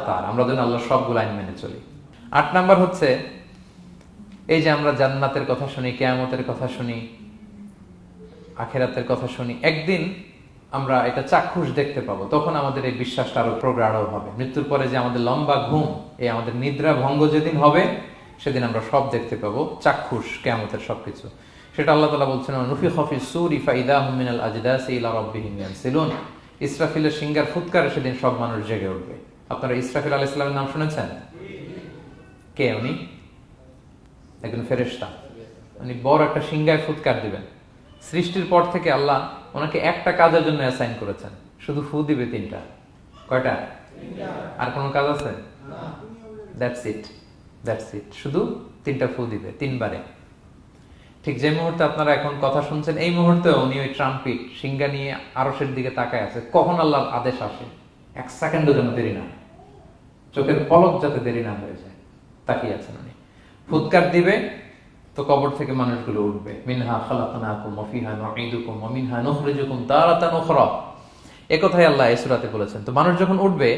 তার। আমরা যেন আল্লাহর সবগুলো আইন মেনে চলি। 8 নাম্বার হচ্ছে, এই যে আমরা জান্নাতের কথা শুনি, কিয়ামতের কথা শুনি, আখিরাতের কথা শুনি, একদিন আমরা এটা চাক্ষুষ দেখতে পাবো, তখন আমাদের এই বিশ্বাসটা আরো প্রগাঢ় হবে। মৃত্যুর পরে যে আমাদের লম্বা ঘুম, এই আমাদের নিদ্রা ভঙ্গ যেদিন হবে, সেদিন আমরা সব দেখতে পাবো, চাক্ষুষ কিয়ামতের সবকিছু। সেটা আল্লাহ তাআলা বলছেন, নুফিখা ফিস সূরি ফাইদাহুম মিনাল আজদাসি ইলা রাব্বিহিম ইয়ানসিলুন, ইসরাফিলের সিংহার ফুৎকারে সেদিন সব মানুষ জেগে উঠবে। আপনারা ইসরাফিল আলাইহিস সালামের নাম শুনেছেন? কে উনি? একজন ফেরেশতা। উনি বড় একটা সিংহায় ফুৎকার দিবেন। সৃষ্টির পর থেকে আল্লাহ ওনাকে একটা কাজের জন্য অ্যাসাইন করেছেন, শুধু ফু দিবে 3টা। কয়টা? আর কোনো কাজ আছে? দ্যাটস ইট, দ্যাটস ইট, শুধু 3টা ফু দিবে 3 বারে। ঠিক যে মুহূর্তে আপনারা এখন কথা শুনছেন, এই মুহূর্তে উনি ওই ট্রাম্পিট সিংহা নিয়ে আরশের দিকে তাকায় আছে, কখন আল্লাহর আদেশ আসে, 1 সেকেন্ডও যেন দেরি না, চোখের পলক যাতে দেরি না হয়ে যায়, তাকিয়ে আছেন উনি। ফুৎকার দিবে তো কবর থেকে মানুষগুলো উঠবে। মিনহা খালাকনাকুম ওয়া ফিহা নুঈদুকুম ওয়া মিনহা নুখরিজুকুম তারাতান উখরা, এই কথাই আল্লাহ এই সূরাতে বলেছেন। তো মানুষ যখন উঠবে,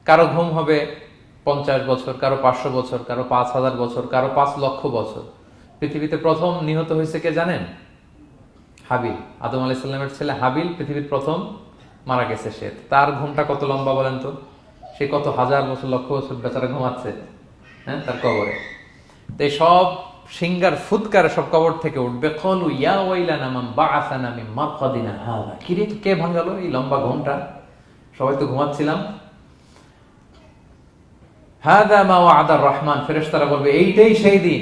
কারো ঘুম হবে 50 বছর, কারো 500 বছর, কারো 5000 বছর, কারো 5 লক্ষ বছর। পৃথিবীতে প্রথম নিহত হয়েছে কে জানেন? হাবিল, আদম আলাইহিস সালামের ছেলে হাবিল পৃথিবীর প্রথম মারা গেছে। সে, তার ঘুমটা কত লম্বা বলেন তো? সে কত হাজার বছর, লক্ষ বছর বেচারা ঘুমাচ্ছে, হ্যাঁ, তার কবরে। তো এই সব সিংহার ফুৎকারে সব কবর থেকে উঠবে। ক্বালু ইয়া ওয়াইলানা মান বাআসানা মিন মারকাদিনা হাযা, কি রে, কে ভাঙালো এই লম্বা ঘুমটা? সবাই তো ঘুমাচ্ছিলাম। হাযা মা ওয়া'দার রহমান, ফেরেশতারা বলবে এইটাই সেই দিন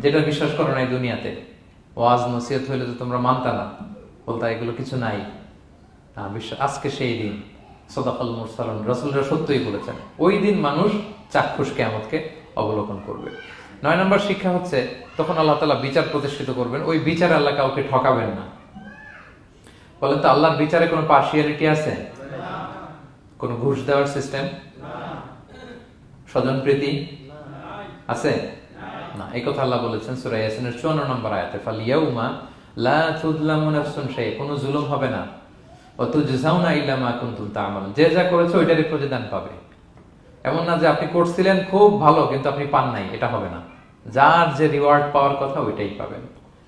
যেটা বিশ্বাস করো না এই দুনিয়াতে। ওয়াজ নসিহত হইলে তো তোমরা মানতা না, বলতা এগুলো কিছু নাই। আজকে সেই দিন। সাদাকাল মুরসালুন, রাসূলরা সত্যই বলেছেন। ওই দিন মানুষ চাক্ষুষ কিয়ামতকে অবলোকন করবে। 9 নম্বর শিক্ষা হচ্ছে, তখন আল্লাহ তাআলা বিচার প্রতিষ্ঠিত করবেন। ওই বিচারে আল্লাহ কাউকে ঠকাবেন না। বলেন তো, আল্লাহর বিচারে কোনো পার্সিয়ালিটি আছে? কোনো ঘুষ দেওয়ার সিস্টেম? স্বজনপ্রীতি আছে? না। এই কথা আল্লাহ বলেছেন সূরা ইয়াসিনের 54 নম্বর আয়াতে, ফালিয়াউমা লা তুযলামু নাফসুন শাইআ, কোনো জুলুম হবে না। ওয়া তুজজাউনা ইল্লা মা কুনতুম তা'মালুন, যে যা করেছে ওইটারই প্রতিদান পাবে। এমন না যে আপনি করছিলেন খুব ভালো কিন্তু আপনি পান নাই, এটা হবে না। যার যে রিওয়ার্ড পাওয়ার কথা ওইটাই পাবেন,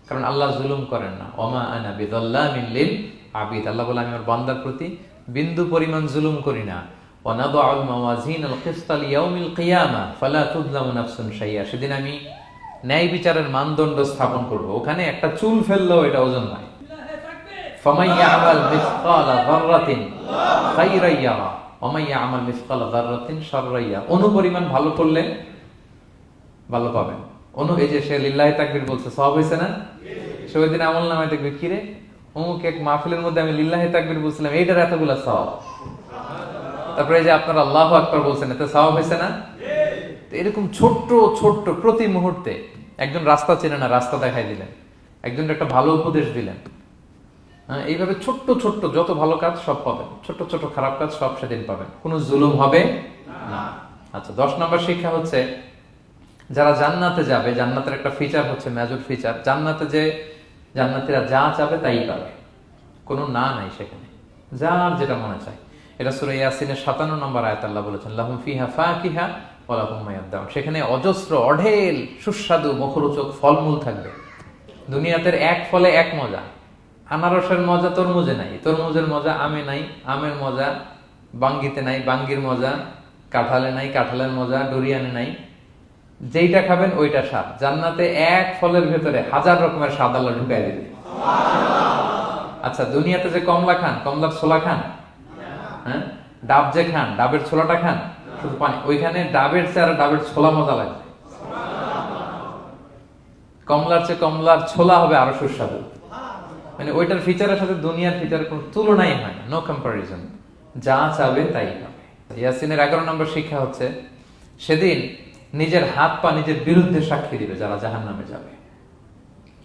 কারণ আল্লাহ জুলুম করেন না। ওমা আনা বিযাল্লামিন লিল আবিদ, আল্লাহ বলে আমি আমার বান্দার প্রতি বিন্দু পরিমাণ জুলুম করি না। ওয়া নাদউল মাওয়াজিনাল কিসতা লিয়াউমিল কিয়ামা ফালা তুযলামু নাফসুন শাইআ, সেদিন আমি ন্যায় বিচারের মানদণ্ড স্থাপন করব, ওখানে একটা চুল ফেললেও এটা ওজন নাই। ফামান ইয়ামাল মিসকালা যাররাতিন খায়রান ইয়ারা ওয়া মান ইয়ামাল মিসকালা যাররাতিন শাররান ইয়ারা, অনুপরিমাণ ভালো করলে ভালো পাবেন। এই যে সে লিল্লাহি তাকবীর বলছে, সওয়াব হইছে না? সে ওই দিন আমলনামায় দেখবে কি রে, অমুক এক মাহফিলের মধ্যে আমি লিল্লাহি তাকবীর বলছিলাম, এইটার এতগুলা সওয়াব। তারপরে এই যে আপনারা আল্লাহু আকবার বলছেন, এতে সওয়াব হইছে না? তো এরকম ছোট্ট ছোট্ট প্রতি মুহূর্তে একজন রাস্তা চেনে না, রাস্তা দেখাই দিলেন, একজন একটা ভালো উপদেশ দিলেন। হ্যাঁ, এইভাবে ছোট্ট ছোট্ট যত ভালো কাজ সব পাবেন, ছোট্ট ছোট্ট খারাপ কাজ সব সেদিন পাবেন, কোনো জুলুম হবে না। আচ্ছা, 10 নম্বর শিক্ষা হচ্ছে যারা জান্নাতে যাবে, জান্নাতের একটা ফিচার হচ্ছে, মেজর ফিচার, জান্নাতে যে জান্নাতীরা যা চাবে তাই পাবে, কোনো না নাই সেখানে, যার যেটা মনে চায়। এটা সূরা ইয়াসিনের 57 নম্বর আয়াত, আল্লাহ বলেছেন লাহুম ফিহা ফাকিহা ওয়া লাহুম মা ইয়াদদাউন, সেখানে অজস্র অঢেল সুস্বাদু মুখরোচক ফলমূল থাকবে। দুনিয়াতে এক ফলে এক মজা, আনারসের মজা তরমুজে নাই, তরমুজের মজা আমে নাই, আমের মজা বাঙ্গিতে নাই, বাঙ্গির মজা কাঁঠালে নাই, কাঁঠালের মজা ডুরিয়ানে নাই। যেইটা খাবেন ওইটা স্বাদ। জান্নাতে এক ফলের ভেতরে 1000 রকমের স্বাদ আল্লাহ ঢুকাই দিবে। আচ্ছা, দুনিয়াতে যে কমলা খান, কমলার ছোলা খান, হ্যাঁ, ডাব যে খান, ডাবের ছোলাটা খান, শুধু পানি, ওইখানে ডাবের চেয়ে আর ডাবের ছোলা মজা লাগবে। কমলার চেয়ে কমলার ছোলা হবে আরো সুস্বাদু। মানে ওইটার ফিচারের সাথে দুনিয়ার ফিচারের কোনো তুলনাই হয় না, নো কম্পারিজন। যা চাবে তাই পাবে। ইয়াসিনের 11 নম্বর শিক্ষা হচ্ছে সেদিন নিজের হাত পা নিজের বিরুদ্ধে সাক্ষী দিবে যারা জাহান্নামে যাবে।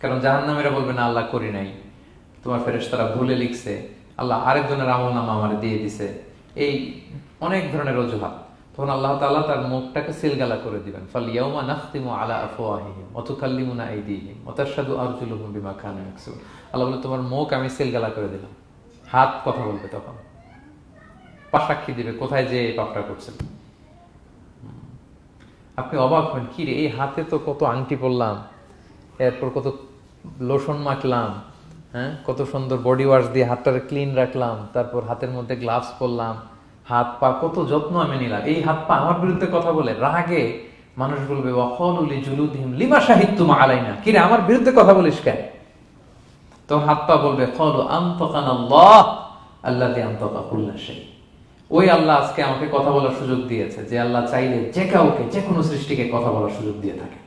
কারণ জাহান্নামীরা বলবে না আল্লাহ করি নাই, তোমার ফেরেশতারা ভুলে লিখছে, আল্লাহ আরেকজনের আমলনামা আমারে দিয়ে দিছে, এই অনেক ধরনের অজুহাত। তখন আল্লাহ তাআলা তার মুখটাকে সিলগালা করে দিবেন। ফালইয়াউমা নাখতিমু আলা আফওয়াহিহিম ওয়া তুকাল্লিমুনা আইদিহিম ওয়া তাশহাদু আরজুলুহুম বিমা কানু ইয়াকসিবুন। আল্লাহ বলে তোমার মুখ আমি সিলগালা করে দিলাম, হাত কথা বলবে, তখন পা সাক্ষী দিবে কোথায় যে এই পাপটা করছেন। আপনি অবাক হবেন, কি রে, এই হাতে তো কত আংটি পরলাম, এরপর কত লোশন মাখলাম, হ্যাঁ, কত সুন্দর বডি ওয়াশ দিয়ে হাতটাকে ক্লিন রাখলাম, তারপর হাতের মধ্যে গ্লাভস পরলাম, হাত পা কত যত্ন আমি নিলাম, এই হাত পা আমার বিরুদ্ধে কথা বলে। রাগে মানুষ বলবে ওয়াকালু লিজুলুদিহিম লিমা শাহিদতুম আলাইনা, কি রে আমার বিরুদ্ধে কথা বলিস কেন? তো হাত পা বলবে ক্বালু আনতাকানাল্লাহ আল্লাযী আনতাকা কুল্লা শাই, ওই আল্লাহ আজকে আমাকে কথা বলার সুযোগ দিয়েছে, যে আল্লাহ চাইলে যে কাউকে যে কোনো সৃষ্টিকে কথা বলার সুযোগ দিয়ে থাকে।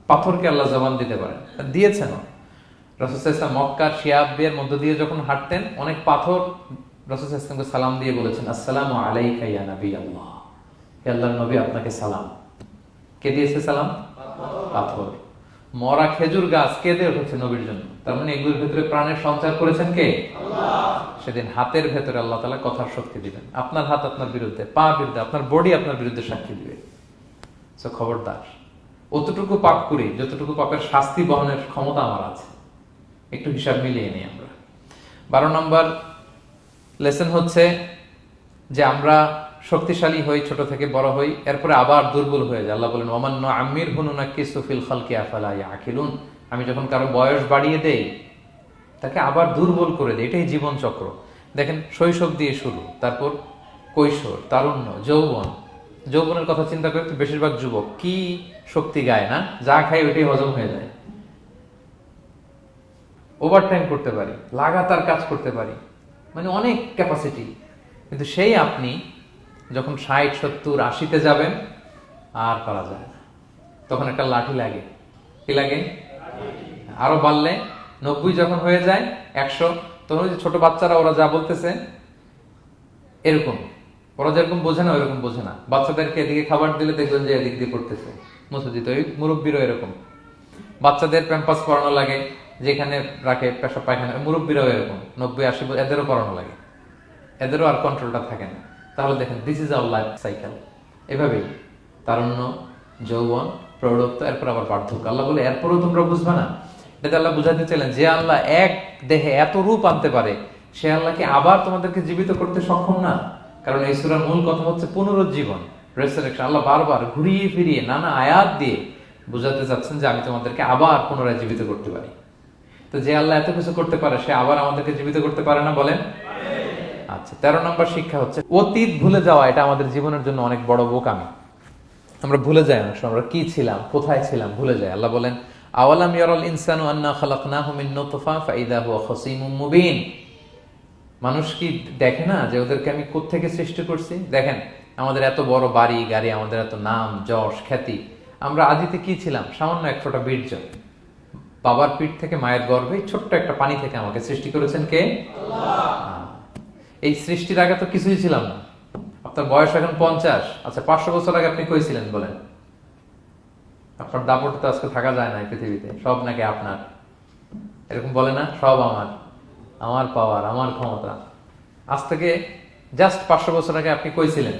পাথরকে আল্লাহ জবান দিতে পারেন, দিয়েছেন। রাসূল সাল্লাল্লাহু আলাইহি ওয়াসাল্লাম মক্কার শিয়াবের মধ্য দিয়ে যখন হাঁটতেন, অনেক পাথর রাসূল সাল্লাল্লাহু আলাইহি ওয়াসাল্লামকে সালাম দিয়ে বলেছেন আসসালামু আলাইকা ইয়া নবী আল্লাহ, হে আল্লাহর নবী আপনাকে সালাম। কে দিয়েছে সালাম? পাথর। মরা খেজুর গাছ কেঁদে উঠেছে নবীর জন্য, তার মানে এগুলোর ভেতরে প্রাণের সঞ্চার করেছেন কে? আল্লাহ। সেদিন হাতের ভেতরে আল্লাহ তাআলা কথার শক্তি দিবেন। আপনার হাত আপনার বিরুদ্ধে, পা বিরুদ্ধে, আপনার বডি আপনার বিরুদ্ধে সাক্ষী দিবে। সো খবরদার, অতটুকু পাপ করি যতটুকু পাপের শাস্তি বহনের ক্ষমতা আমার আছে, একটু হিসাব মিলিয়ে নিই আমরা। 12 নম্বর লেসন হচ্ছে যে আমরা শক্তিশালী হই, ছোট থেকে বড় হই, এরপরে আবার দুর্বল হয়ে যায়। আল্লাহ বলেন ওমান নুআম্মিরহু নুনাক্কিসু ফিল খালকি আফালা ইয়াকিলুন, আমি যখন কারো বয়স বাড়িয়ে দেই তাকে আবার দুর্বল করে দেই। এটাই জীবন চক্র। দেখেন, শৈশব দিয়ে শুরু, তারপর কৈশোর, তারুণ্য, যৌবন। যৌবনের কথা চিন্তা করে তো বেশিরভাগ যুবক কি শক্তি গায় না, যা খায় ওইটাই হজম হয়ে যায়। ওভারটাইম করতে পারি, লাগাতার কাজ করতে পারি, মানে অনেক ক্যাপাসিটি। কিন্তু সেই আপনি যখন 60, 70, 80-তে যাবেন আর পারা যায় না, তখন একটা লাঠি লাগে। কি লাগে? আরো বাড়লে 90 যখন হয়ে যায়, 100, তখন ওই যে ছোট বাচ্চারা ওরা যা বলতেছে এরকম, ওরা যেরকম বোঝে না ওইরকম বোঝে না। বাচ্চাদেরকে এদিকে খাবার দিলে দেখবেন যে এদিক দিয়ে করতেছে, মুছে দিতে। ওই মুরব্বীরও এরকম, বাচ্চাদের প্যাম্পাস পরানো লাগে, যেখানে রাখে পেশাব পায়খানা, মুরব্বীরাও এরকম 90, 80, এদেরও পরানো লাগে, এদেরও আর কন্ট্রোলটা থাকে না। তাহলে দেখেন, this is our life cycle. এভাবেই তারুণ্য, যৌবন, প্রৌঢ়ত্ব, এরপর আবার বার্ধক্য। আল্লাহ বলে এরপরও তোমরা বুঝবা না, এটা আল্লাহ বুঝাতে চাইলেন যে আল্লাহ এক দেহে এত রূপ আনতে পারে, সে আল্লাহ কি আবার তোমাদেরকে জীবিত করতে সক্ষম না? কারণ এই সূরার মূল কথা হচ্ছে পুনরুজ্জীবন, রেসারেকশন। আল্লাহ বারবার ঘুরিয়ে ফিরিয়ে নানা আয়াত দিয়ে বুঝাতে চাচ্ছেন যে আমি তোমাদেরকে আবার পুনরায় জীবিত করতে পারি। তো যে আল্লাহ এত কিছু করতে পারে, সে আবার আমাদেরকে জীবিত করতে পারে না? বলেন। আচ্ছা, 13 নম্বর শিক্ষা হচ্ছে অতীত ভুলে যাওয়া। এটা আমাদের জীবনের জন্য অনেক বড় বোকামি। আমরা ভুলে যাই অনেক সময় আমরা কি ছিলাম, কোথায় ছিলাম, ভুলে যাই। আল্লাহ বলেন, আওয়ালাম ইয়ারাল ইনসানু আন্না খালাকনাহু মিন নুতফা ফাইদা হুয়া খাসীমুম মুবিন। মানুষ কি দেখে না যে ওদেরকে আমি কোত্থেকে সৃষ্টি করছি? দেখেন, আমাদের এত বড় বাড়ি গাড়ি, আমাদের এত নাম যশ খ্যাতি, আমরা আদিতে কি ছিলাম? সামান্য এক ফোঁটা বীর্য। বাবার পিঠ থেকে মায়ের গর্ভে ছোট্ট একটা পানি থেকে আমাকে সৃষ্টি করেছেন কে? আল্লাহ। এই সৃষ্টির আগে তো কিছুই ছিলাম না। আপনার বয়স এখন 50। আচ্ছা, 500 বছর আগে আপনি কই ছিলেন বলেন? আপনার দাপটে তো আজকে থাকা যায় না এই পৃথিবীতে। সব নাকি আপনার, এরকম বলে না? সব আমার, আমার পাওয়ার, আমার ক্ষমতা। আজ থেকে জাস্ট 500 বছর আগে আপনি কই ছিলেন?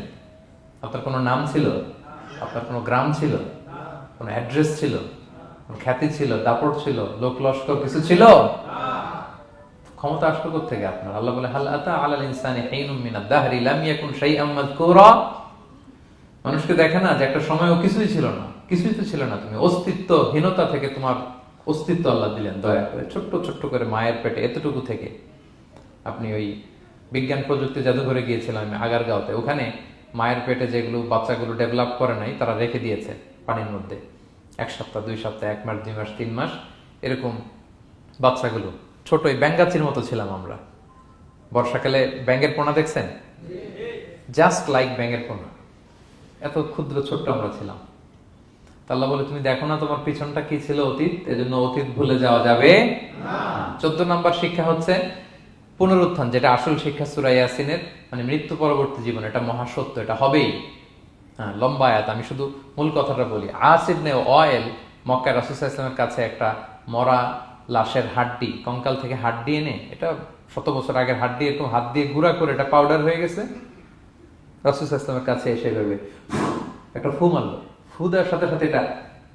আপনার কোনো নাম ছিল? আপনার কোনো গ্রাম ছিল? কোনো অ্যাড্রেস ছিল? কোনো খ্যাতি ছিল? দাপট ছিল? লোক লস্কর কিছু ছিল? ক্ষমতা আসলো কোত্থেকে আপনার? আল্লাহ বলে, হাল আতা আলাল ইনসানি হিনুম মিনাদ দাহরি লাম ইয়াকুন শাইআম মাযকুরা। মানুষকে দেখে না যে একটা সময়ও কিছুই ছিল না? কিছুই তো ছিল না। তুমি অস্তিত্বহীনতা থেকে তোমার অস্তিত্ব আল্লাহ দিলেন দয়া করে। ছোট্ট ছোট্ট করে মায়ের পেটে এতটুকু থেকে আপনি ওই বিজ্ঞান প্রযুক্তি জাদুঘরে গিয়েছিলাম আমি আগারগাঁওতে। ওখানে মায়ের পেটে যেগুলো বাচ্চাগুলো ডেভেলপ করে নাই, তারা রেখে দিয়েছে পানির মধ্যে 1 সপ্তাহ 2 সপ্তাহ 1 মাস 2 মাস 3 মাস এরকম বাচ্চাগুলো। ছোট ওই ব্যাঙ্গাচির মতো ছিলাম আমরা। বর্ষাকালে ব্যাঙের পোনা দেখছেন? জাস্ট লাইক ব্যাঙের পোনা, এত ক্ষুদ্র ছোট্ট আমরা ছিলাম। আল্লাহ বলে, তুমি দেখো না তোমার পিছনটা কি ছিল? অতীত। এজন্য অতীত ভুলে যাওয়া যাবে না। 14 নম্বর শিক্ষা হচ্ছে পুনরুত্থান, যেটা আসল শিক্ষা সূরা ইয়াসিনের, মানে মৃত্যু পরবর্তী জীবন। এটা মহাসত্য, এটা হবেই। হ্যাঁ, লম্বা আয়াত, আমি শুধু মূল কথাটা বলি। আস ইবনে ওয়াইল মক্কায় রাসূল সাল্লাল্লাহু আলাইহি ওয়াসাল্লামের কাছে একটা মরা লাশের হাড্ডি, কঙ্কাল থেকে হাড্ডি এনে, এটা 100 বছর আগের হাড্ডি, এরকম হাত দিয়ে গুঁড়া করে এটা পাউডার হয়ে গেছে। রাসূল সাল্লাল্লাহু আলাইহি ওয়াসাল্লামের কাছে এসে ভেবে একটা ফু মারলো, ফু দেওয়ার সাথে সাথে এটা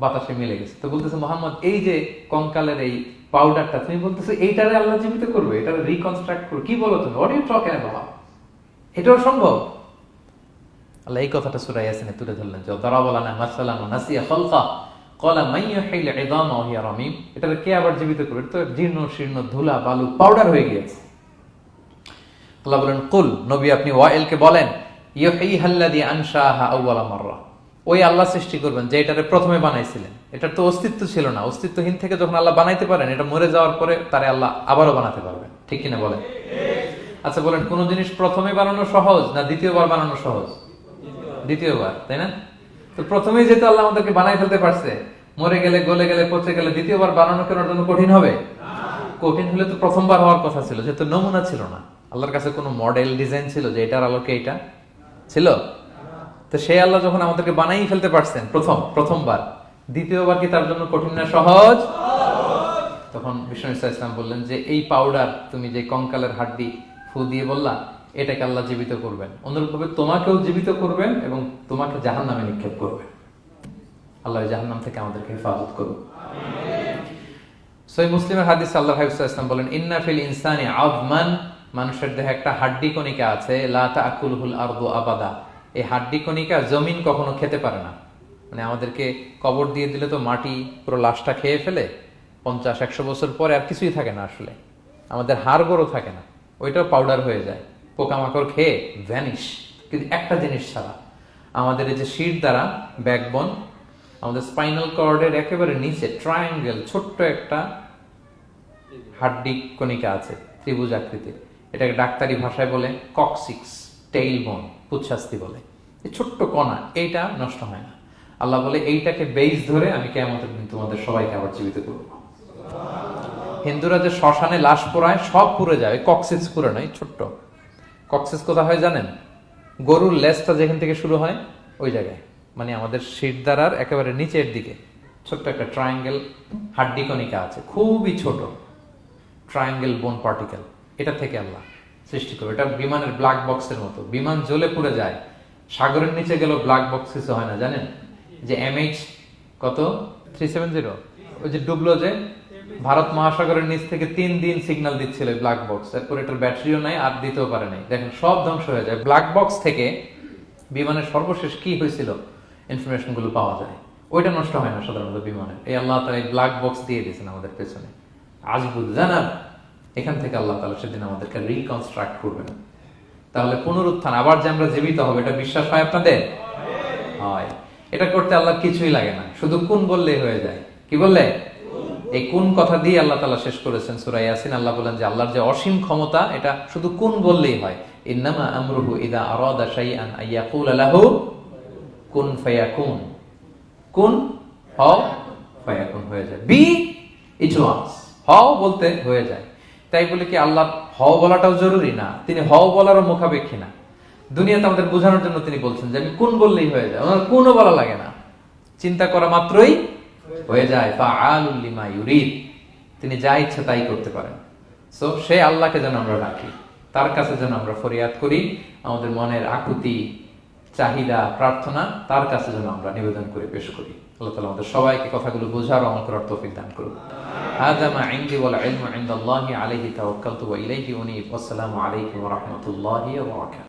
বাতাসে মিলে গেছে। তো বলতেছে, মোহাম্মদ, এই যে কঙ্কালের এই পাউডারটা, তুমি বলতেছো এইটারে আল্লাহ জীবিত করবে, এটারে রিকনস্ট্রাক্ট করবে? কি বলো তুমি? What are you talking about? এটাও সম্ভব? আল্লাহ এই কথাটা সূরা ইয়াসিনে তুলে ধরলেন যে দারাবা লানা মাসালান ওয়া নাসিয়া খালকা ক্বালা মান ইউহিল ইযামা ওয়া হিয়া রামীম। এটারে কে আবার জীবিত করবে? এটা তো জীর্ণ শীর্ণ ধুলা বালু পাউডার হয়ে গিয়েছে। আল্লাহ বলেন, কুল, নবী আপনি ওয়াইলকে বলেন, ইউহিহাল্লাযী আনশাহা আউওয়ালা মাররা। ওই আল্লাহ সৃষ্টি করবেন যে এটারে প্রথমে বানাইছিলেন। এটার তো অস্তিত্ব ছিল না। অস্তিত্বহীন থেকে যখন আল্লাহ বানাইতে পারেন, এটা মরে যাওয়ার পরে তারে আল্লাহ আবারও বানাতে পারবেন। ঠিক কিনা বলেন? আচ্ছা বলেন, কোন জিনিস প্রথমে বানানো সহজ না দ্বিতীয়বার বানানো সহজ? দ্বিতীয়বার, তাই না? তো প্রথমেই যেহেতু আল্লাহ আমাদেরকে বানাই ফেলতে পারছে, মরে গেলে গলে গেলে পচে গেলে দ্বিতীয়বার বানানো কেন জন্য কঠিন হবে? কঠিন হলে তো প্রথমবার হওয়ার কথা ছিল, যেহেতু নমুনা ছিল না। আল্লাহর কাছে কোনো মডেল ডিজাইন ছিল যে এটার আলোকে এটা ছিল? তো সেই আল্লাহ যখন আমাদেরকে বানাই ফেলতে পারছেন প্রথমবার, দ্বিতীয়বার কি তার জন্য কঠিন না সহজ? তখন বিষ্ণু ইসলাম বললেন যে এই পাউডার, তুমি যে কঙ্কালের হাড্ডি ফু দিয়ে বললা, এটাকে আল্লাহ জীবিত করবেন। অনুরূপভাবে তোমাকেও জীবিত করবেন এবং তোমাকে জাহান্নামে নিক্ষেপ করবেন। আল্লাহ জাহান্নাম থেকে আমাদেরকে হেফাজত করুন। সহিহ মুসলিমের হাদিস, আল্লাহ হাবিব সাল্লাল্লাহু আলাইহি ওয়াসাল্লাম বলেন, ইন্না ফিল ইনসানি আযমান, মানুষের দেহে একটা হাড্ডি কণিকা আছে, লা তাকুলুল আরদু আবাদা। এই হাড্ডি কণিকা জমিন কখনো খেতে পারে না। মানে আমাদেরকে কবর দিয়ে দিলে তো মাটি পুরো লাশটা খেয়ে ফেলে, 50-100 বছর পরে আর কিছুই থাকে না। আসলে আমাদের হাড় গোড়ও থাকে না, ওইটাও পাউডার হয়ে যায়, পোকামাকড় খেয়ে ভ্যানিশ। কিন্তু একটা জিনিস ছাড়া, আমাদের এই যে শির দ্বারা ব্যাকবোন, আমাদের স্পাইনাল কর্ডের একেবারে নিচে ট্রায়াঙ্গেল ছোট্ট একটা হাড্ডি কণিকা আছে, ত্রিভুজ আকৃতির। এটাকে ডাক্তারি ভাষায় বলে কক্সিক্স টেইল বোন, পুচ্ছাস্তি বলে। এই ছোট্ট কণা, এইটা নষ্ট হয় না। আল্লাহ বলে, এইটাকে বেইস ধরে আমি কিয়ামতের দিন তোমাদের সবাইকে আবার জীবিত করব। হিন্দুরা যে শ্মশানে লাশ পোড়ায়, সব পুড়ে যায়, কক্সিক্স পুড়ে নয়, ছোট্ট কক্সিক্স কোথা হয় জানেন? গরুর লেজটা যেখান থেকে শুরু হয় ওই জায়গায়, মানে আমাদের শিরদাঁড়ার একেবারে নিচের দিকে ছোট্ট একটা ট্রায়াঙ্গেল হাড্ডি কণিকা আছে, খুবই ছোট ট্রায়াঙ্গেল বোন পার্টিকেল। এটা থেকে আল্লাহ সৃষ্টি করবে। এটা বিমানের ব্ল্যাক বক্সের মতো, বিমান জ্বলে পুড়ে যায়। সাগরের নিচে গেলেও ব্ল্যাক বক্স কিছু হয় না, জানেন? যে MH কত 370, ওই যে ডুবলো যে ভারত মহাসাগরের নিচ থেকে 3 দিন সিগন্যাল দিচ্ছিল ব্ল্যাক বক্স, এরপর এটার ব্যাটারিও নাই, আর দিতেও পারে নাই। দেখেন সব ধ্বংস হয়ে যায়। ব্ল্যাক বক্স থেকে বিমানের সর্বশেষ কি হয়েছিল ইনফরমেশন গুলো পাওয়া যায়। ওইটা নষ্ট হয় না সাধারণত বিমানে। এই আল্লাহ তাআলা এই ব্ল্যাক বক্স দিয়ে দিয়েছেন আমাদের পেছনে। আজবুল জানাব, এখান থেকে আল্লাহ তাআলা সেদিন আমাদেরকে রিকনস্ট্রাক্ট করবেন। তাহলে পুনরুত্থান, আবার যে আমরা জীবিত হবে, এটা বিশ্বাস হয় আপনাদের? হয়। এটা করতে আল্লাহ কিছুই লাগে না, শুধু কুন বললেই হয়ে যায়। কি বললে? এই কুন কথা দিয়ে আল্লাহ তাআলা শেষ করেছেন সূরা ইয়াসিন। আল্লাহ বলেন যে আল্লাহর যে অসীম ক্ষমতা, এটা শুধু কুন বললেই হয়। ইন্নামা আমরুহু ইযা আরাদা শাইআন আইয়াকুলা লাহু কুন ফায়াকুন। কুন হও, ফায়াকুন হয়ে যায়। বি ইট ওয়াজ, হও বলতে হয়ে যায়। তাই বলে কি আল্লাহ হও বলাটাও জরুরি না? তিনি হও বলারও মুখাপেক্ষী না। দুনিয়াতে আমাদের বোঝানোর জন্য তিনি বলছেন যে আমি কুন বললেই হয়ে যায়, ওনার কুনও বলা লাগে না, চিন্তা করা মাত্রই হয়ে যায়। ফাআলুল লিমা ইউরিদ, তিনি যা ইচ্ছা তাই করতে পারেন। সো সে আল্লাহকে যেন আমরা ডাকি, তার কাছে যেন আমরা ফরিয়াদ করি, আমাদের মনের আকুতি, চাহিদা, প্রার্থনা তার কাছে যেন আমরা নিবেদন করে পেশ করি। আল্লাহ তাআলা আমাদের সবাইকে কথাগুলো বোঝার ও আমল করার তৌফিক দান করুন। হাযা মা ইনদি ওয়াল ইলমু ইনদাল্লাহি আলাইহি তাওয়াক্কালতু ওয়া ইলাইহি উনীব। আসসালামু আলাইকুম ওয়া রাহমাতুল্লাহি ওয়া বারাকাতুহু।